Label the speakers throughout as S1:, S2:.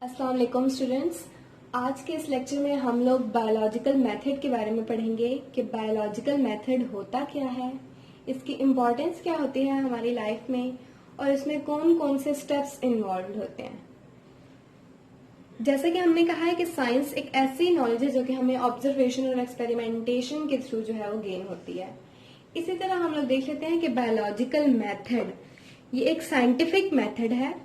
S1: अस्सलाम वालेकुम स्टूडेंट्स। आज के इस लेक्चर में हम लोग बायोलॉजिकल मेथड के बारे में पढ़ेंगे कि बायोलॉजिकल मेथड होता क्या है, इसकी इम्पोर्टेंस क्या होती है हमारी लाइफ में और इसमें कौन कौन से स्टेप्स इन्वॉल्व होते हैं। जैसे कि हमने कहा है कि साइंस एक ऐसी नॉलेज है जो कि हमें ऑब्जर्वेशन और एक्सपेरिमेंटेशन के थ्रू जो है वो गेन होती है। इसी तरह हम लोग देख लेते हैं कि बायोलॉजिकल मेथड ये एक साइंटिफिक मेथड है।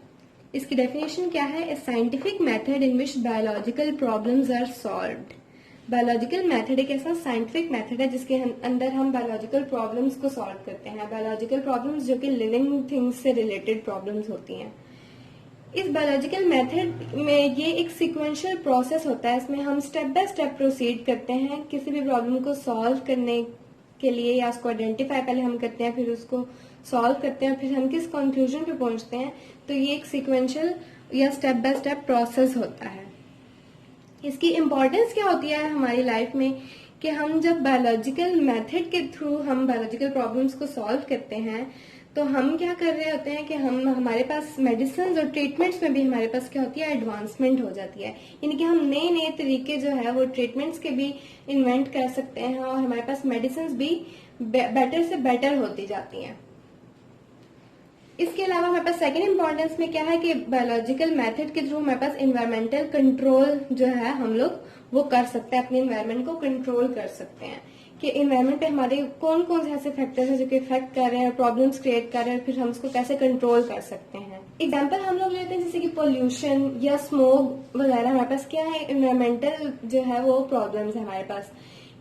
S1: इसकी डेफिनेशन क्या है? A scientific method in which biological problems are solved. Biological method एक ऐसा साइंटिफिक मेथड है जिसके अंदर हम बायोलॉजिकल प्रॉब्लम्स को सॉल्व करते हैं। बायोलॉजिकल प्रॉब्लम्स जो कि लिविंग थिंग्स से रिलेटेड प्रॉब्लम्स होती हैं। इस बायोलॉजिकल मेथड में ये एक सीक्वेंशियल प्रोसेस होता है। इसमें हम स्टेप बाय स्टेप प्रोसीड करते हैं किसी भी प्रॉब्लम को सॉल्व करने के लिए, या उसको आइडेंटिफाई पहले हम करते हैं, फिर उसको सॉल्व करते हैं, फिर हम किस कंक्लूजन पे पहुंचते हैं। तो ये एक सीक्वेंशियल या स्टेप बाय स्टेप प्रोसेस होता है। इसकी इम्पोर्टेंस क्या होती है हमारी लाइफ में कि हम जब बायोलॉजिकल मेथड के थ्रू हम बायोलॉजिकल प्रॉब्लम्स को सॉल्व करते हैं तो हम क्या कर रहे होते हैं कि हम हमारे पास मेडिसिन और ट्रीटमेंट्स में भी हमारे पास क्या होती है, एडवांसमेंट हो जाती है। यानी कि हम नए नए तरीके जो है वो ट्रीटमेंट्स के भी इन्वेंट कर सकते हैं और हमारे पास मेडिसिन भी बेटर से बेटर होती जाती हैं। इसके अलावा हमारे पास सेकेंड इंपॉर्टेंस में क्या है कि बायोलॉजिकल मेथड के थ्रू हमारे पास इन्वायरमेंटल कंट्रोल जो है हम लोग वो कर सकते हैं, अपने इन्वायरमेंट को कंट्रोल कर सकते हैं कि इन्वायरमेंट पे हमारे कौन कौन से ऐसे फैक्टर्स हैं जो कि इफेक्ट कर रहे हैं, प्रॉब्लम्स क्रिएट कर रहे हैं, फिर हम उसको कैसे कंट्रोल कर सकते हैं। एग्जाम्पल हम लोग लेते हैं जैसे कि पोल्यूशन या स्मोक वगैरह। हमारे पास क्या है, इन्वायरमेंटल जो है वो प्रॉब्लम्स है हमारे पास।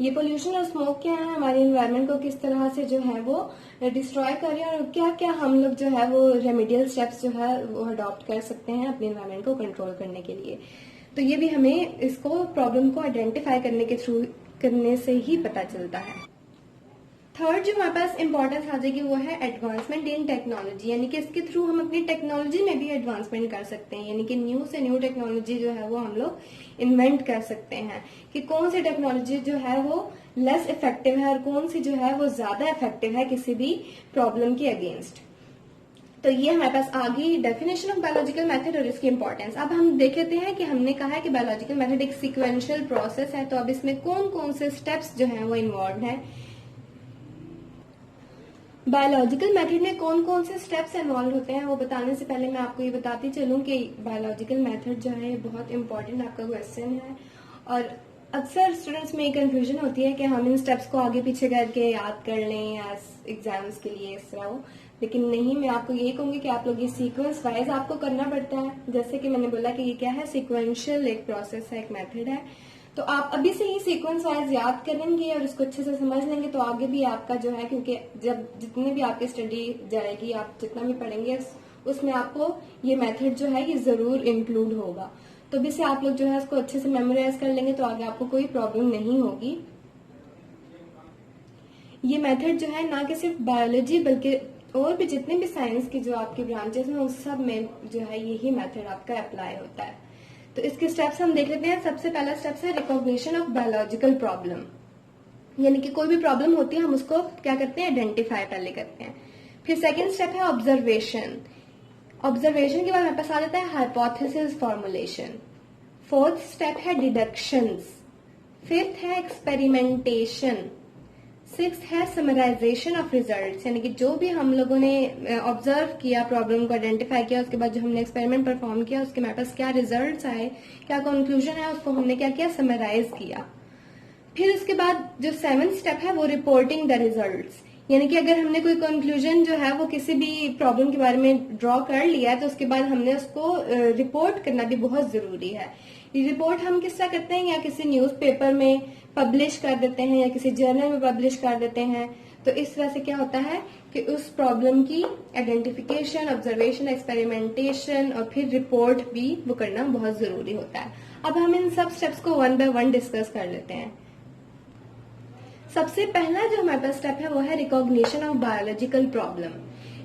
S1: ये पोल्यूशन और स्मोक क्या है, हमारे इन्वायरमेंट को किस तरह से जो है वो डिस्ट्रॉय कर रहे हैं और क्या क्या हम लोग जो है वो रेमेडियल स्टेप्स जो है वो अडॉप्ट कर सकते हैं अपने इन्वायरमेंट को कंट्रोल करने के लिए। तो ये भी हमें इसको प्रॉब्लम को आइडेंटिफाई करने के थ्रू करने से ही पता चलता है। थर्ड जो हमारे पास इंपॉर्टेंस आ जाएगी वो है एडवांसमेंट इन टेक्नोलॉजी। यानी कि इसके थ्रू हम अपनी टेक्नोलॉजी में भी एडवांसमेंट कर सकते हैं। यानी कि न्यू से न्यू टेक्नोलॉजी जो है वो हम लोग इन्वेंट कर सकते हैं कि कौन सी टेक्नोलॉजी जो है वो लेस इफेक्टिव है और कौन सी जो है वो ज्यादा इफेक्टिव है किसी भी प्रॉब्लम के अगेंस्ट। तो ये हमारे पास आ गई डेफिनेशन ऑफ बायोलॉजिकल मेथड और इसकी इंपॉर्टेंस। अब हम देख लेते हैं कि हमने कहा है कि बायोलॉजिकल मेथड एक सीक्वेंशियल प्रोसेस है, तो अब इसमें कौन कौन से स्टेप्स जो हैं वो इन्वॉल्व हैं। बायोलॉजिकल मेथड में कौन कौन से स्टेप्स इन्वॉल्व होते हैं वो बताने से पहले मैं आपको ये बताती चलूं कि बायोलॉजिकल मेथड जो है बहुत इंपॉर्टेंट आपका क्वेश्चन है और अक्सर स्टूडेंट्स में एक कंफ्यूजन होती है कि हम इन स्टेप्स को आगे पीछे करके याद कर लें या एग्जाम्स के लिए इस तरह हो, लेकिन नहीं। मैं आपको यही कहूंगी कि आप लोग ये सीक्वेंस वाइज आपको करना पड़ता है। जैसे कि मैंने बोला कि ये क्या है, सीक्वेंशियल एक प्रोसेस है, एक मेथड है। तो आप अभी से ही सीक्वेंस वाइज याद करेंगे और उसको अच्छे से समझ लेंगे तो आगे भी आपका जो है, क्योंकि जब जितनी भी आपकी स्टडी जाएगी, आप जितना भी पढ़ेंगे उसमें आपको ये मेथड जो है ये जरूर इंक्लूड होगा। तो अभी से आप लोग जो है इसको अच्छे से मेमोराइज कर लेंगे तो आगे आपको कोई प्रॉब्लम नहीं होगी। ये मेथड जो है ना कि सिर्फ बायोलॉजी बल्कि और भी जितने भी साइंस की जो आपकी ब्रांचेस हैं उस सब में जो है यही मेथड आपका अप्लाई होता है। तो इसके स्टेप्स हम देख लेते हैं। सबसे पहला स्टेप है रिकॉग्निशन ऑफ बायोलॉजिकल प्रॉब्लम। यानी कि कोई भी प्रॉब्लम होती है हम उसको क्या करते हैं, आइडेंटिफाई पहले करते हैं। फिर सेकंड स्टेप है ऑब्जर्वेशन। ऑब्जर्वेशन के बाद हमारे पास आ जाता है हाइपोथेसिस फॉर्मुलेशन। फोर्थ स्टेप है डिडक्शंस। फिफ्थ है एक्सपेरिमेंटेशन। सिक्स है समराइजेशन ऑफ रिजल्ट्स। यानी कि जो भी हम लोगों ने ऑब्जर्व किया, प्रॉब्लम को आइडेंटिफाई किया, उसके बाद जो हमने एक्सपेरिमेंट परफॉर्म किया उसके हमारे पास क्या रिजल्ट्स आए, क्या कंक्लूजन है, उसको हमने क्या किया, समराइज किया। फिर उसके बाद जो सेवंथ स्टेप है वो रिपोर्टिंग द रिजल्ट्स। यानी कि अगर हमने कोई कंक्लूजन जो है वो किसी भी प्रॉब्लम के बारे में ड्रॉ कर लिया है तो उसके बाद हमने उसको रिपोर्ट करना भी बहुत जरूरी है। ये रिपोर्ट हम किस तरह करते हैं, या किसी न्यूज़पेपर में पब्लिश कर देते हैं या किसी जर्नल में पब्लिश कर देते हैं। तो इस तरह से क्या होता है कि उस प्रॉब्लम की आइडेंटिफिकेशन, ऑब्जर्वेशन, एक्सपेरिमेंटेशन और फिर रिपोर्ट भी वो करना बहुत जरूरी होता है। अब हम इन सब स्टेप्स को वन बाय वन डिस्कस कर लेते हैं। सबसे पहला जो हमारे पास स्टेप है वो है recognition of biological problem.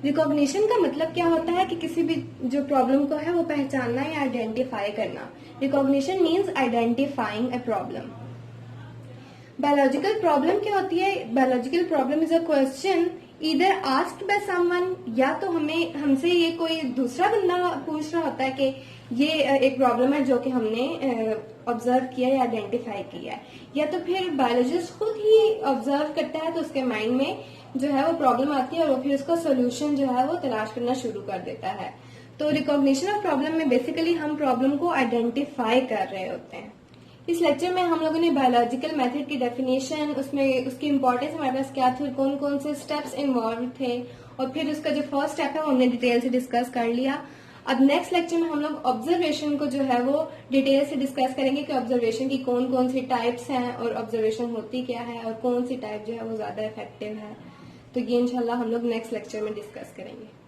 S1: Recognition का मतलब क्या होता है कि किसी भी जो प्रॉब्लम को है वो पहचानना या आइडेंटिफाई करना। Recognition means identifying a problem. Biological problem क्या होती है? Biological problem is a question इधर आस्क्ड बाय समवन, या तो हमें हमसे ये कोई दूसरा बंदा पूछ रहा होता है कि ये एक प्रॉब्लम है जो कि हमने ऑब्जर्व किया या आइडेंटिफाई किया है, या तो फिर बायोलॉजिस्ट खुद ही ऑब्जर्व करता है तो उसके माइंड में जो है वो प्रॉब्लम आती है और वो फिर उसका सोल्यूशन जो है वो तलाश करना शुरू कर देता है। तो रिकॉग्निशन ऑफ प्रॉब्लम में बेसिकली हम प्रॉब्लम को आइडेंटिफाई कर रहे होते हैं। इस लेक्चर में हम लोगों ने बायोलॉजिकल मेथड की डेफिनेशन, उसमें उसकी इंपॉर्टेंस हमारे पास क्या थी, कौन कौन से स्टेप्स इन्वॉल्व थे, और फिर उसका जो फर्स्ट स्टेप है वो हमने डिटेल से डिस्कस कर लिया। अब नेक्स्ट लेक्चर में हम लोग ऑब्जर्वेशन को जो है वो डिटेल से डिस्कस करेंगे कि ऑब्जर्वेशन की कौन कौन सी टाइप्स हैं और ऑब्जर्वेशन होती क्या है और कौन सी टाइप जो है वो ज्यादा इफेक्टिव है। तो ये इंशाल्लाह हम लोग नेक्स्ट लेक्चर में डिस्कस करेंगे।